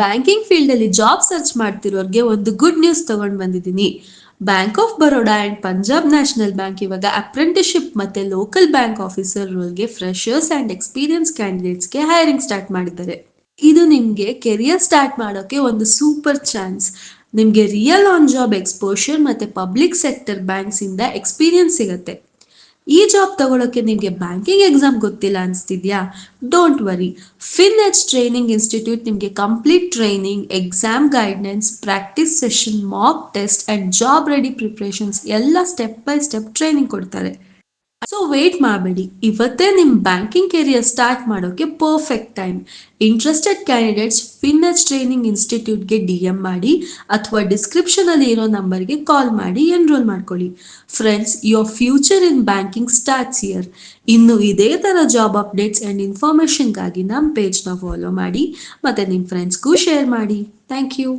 Banking field ಅಲ್ಲಿ job search ಮಾಡ್ತಿರೋರ್ಗೆ ಒಂದು ಗುಡ್ ನ್ಯೂಸ್ ತಗೊಂಡ್ ಬಂದಿದ್ದೀನಿ. Bank of Baroda and Punjab national bank ಇವಾಗ ಅಪ್ರೆಂಟಿಸ್ಶಿಪ್ ಮತ್ತೆ ಲೋಕಲ್ ಬ್ಯಾಂಕ್ ಆಫೀಸರ್ ರೋಲ್ಗೆ ಫ್ರೆಶರ್ಸ್ ಅಂಡ್ ಎಕ್ಸ್ಪೀರಿಯನ್ಸ್ ಕ್ಯಾಂಡಿಡೇಟ್ಸ್ಗೆ ಹೈರಿಂಗ್ ಸ್ಟಾರ್ಟ್ ಮಾಡಿದ್ದಾರೆ. ಇದು ನಿಮ್ಗೆ ಕೆರಿಯರ್ ಸ್ಟಾರ್ಟ್ ಮಾಡೋಕೆ ಒಂದು ಸೂಪರ್ ಚಾನ್ಸ್. ನಿಮ್ಗೆ ರಿಯಲ್ ಆನ್ ಜಾಬ್ ಎಕ್ಸ್ಪೋಷರ್ ಮತ್ತೆ ಪಬ್ಲಿಕ್ ಸೆಕ್ಟರ್ ಬ್ಯಾಂಕ್ಸ್ ಇಂದ ಎಕ್ಸ್ಪೀರಿಯನ್ಸ್ ಸಿಗುತ್ತೆ. ಈ ಜಾಬ್ ತಗೊಳಕ್ಕೆ ನಿಮ್ಗೆ ಬ್ಯಾಂಕಿಂಗ್ ಎಕ್ಸಾಮ್ ಗೊತ್ತಿಲ್ಲ ಅನ್ಸ್ತಿದ್ಯಾ? Don't worry. FinEdge training institute ನಿಮ್ಗೆ complete training, exam guidance, practice session, mock test and job ready preparations ಎಲ್ಲ ಸ್ಟೆಪ್ ಬೈ ಸ್ಟೆಪ್ ಟ್ರೈನಿಂಗ್ ಕೊಡ್ತಾರೆ. ಸೊ ವೇಟ್ ಮಾಡಬೇಡಿ, ಇವತ್ತೇ ನಿಮ್ ಬ್ಯಾಂಕಿಂಗ್ ಕೆರಿಯರ್ ಸ್ಟಾರ್ಟ್ ಮಾಡೋಕೆ perfect time. Interested candidates FinEdge training ಇನ್ಸ್ಟಿಟ್ಯೂಟ್ಗೆ DM ಮಾಡಿ ಅಥವಾ ಡಿಸ್ಕ್ರಿಪ್ಷನ್ ಅಲ್ಲಿ ಇರೋ ನಂಬರ್ಗೆ ಕಾಲ್ ಮಾಡಿ ಎನ್ರೋಲ್ ಮಾಡ್ಕೊಳ್ಳಿ. Friends, your future in banking starts here. ಇನ್ನು ಇದೇ ತರ ಜಾಬ್ ಅಪ್ಡೇಟ್ಸ್ ಅಂಡ್ ಇನ್ಫಾರ್ಮೇಶನ್ಗಾಗಿ ನಮ್ಮ ಪೇಜ್ನ ಫಾಲೋ ಮಾಡಿ ಮತ್ತೆ ನಿಮ್ಮ ಫ್ರೆಂಡ್ಸ್ಗೂ ಶೇರ್ ಮಾಡಿ. Thank you.